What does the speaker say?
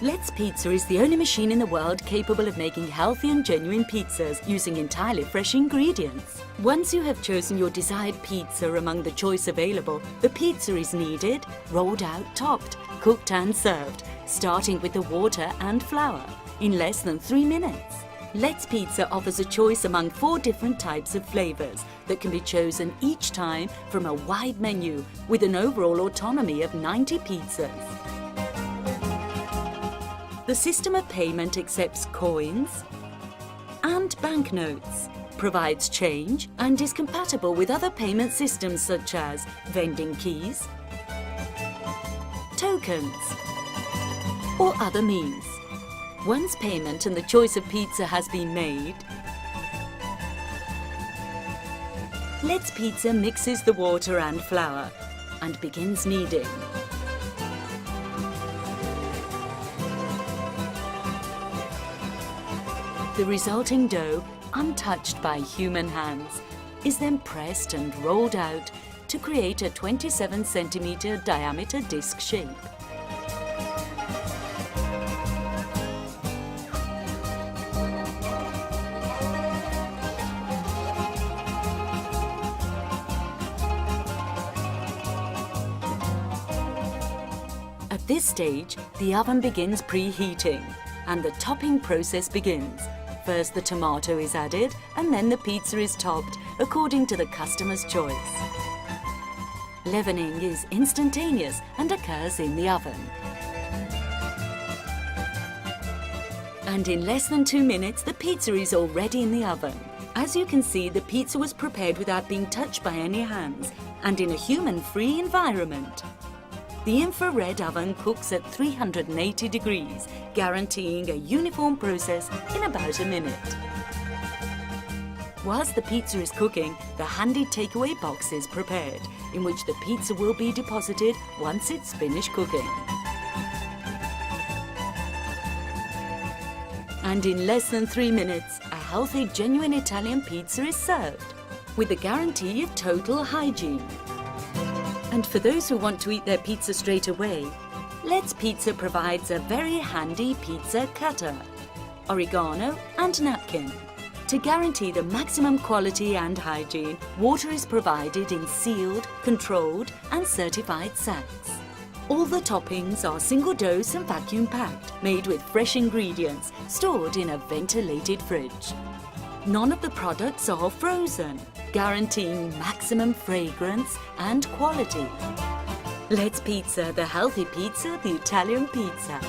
Let's Pizza is the only machine in the world capable of making healthy and genuine pizzas using entirely fresh ingredients. Once you have chosen your desired pizza among the choice available, the pizza is kneaded, rolled out, topped, cooked and served, starting with the water and flour, in less than 3 minutes. Let's Pizza offers a choice among 4 different types of flavors that can be chosen each time from a wide menu with an overall autonomy of 90 pizzas. The system of payment accepts coins and banknotes, provides change and is compatible with other payment systems such as vending keys, tokens or other means. Once payment and the choice of pizza has been made, Let's Pizza mixes the water and flour and begins kneading. The resulting dough, untouched by human hands, is then pressed and rolled out to create a 27 centimeter diameter disc shape. At this stage, the oven begins preheating and the topping process begins. First the tomato is added and then the pizza is topped according to the customer's choice. Leavening is instantaneous and occurs in the oven. And in less than 2 minutes, the pizza is already in the oven. As you can see, the pizza was prepared without being touched by any hands and in a human-free environment. The infrared oven cooks at 380 degrees, guaranteeing a uniform process in about a minute. Whilst the pizza is cooking, the handy takeaway box is prepared, in which the pizza will be deposited once it's finished cooking. And in less than 3 minutes, a healthy, genuine Italian pizza is served, with the guarantee of total hygiene. And for those who want to eat their pizza straight away, Let's Pizza provides a very handy pizza cutter, oregano and napkin. To guarantee the maximum quality and hygiene, water is provided in sealed, controlled and certified sacks. All the toppings are single dose and vacuum packed, made with fresh ingredients, stored in a ventilated fridge. None of the products are frozen, guaranteeing maximum fragrance and quality. Let's Pizza, the healthy pizza, the Italian pizza.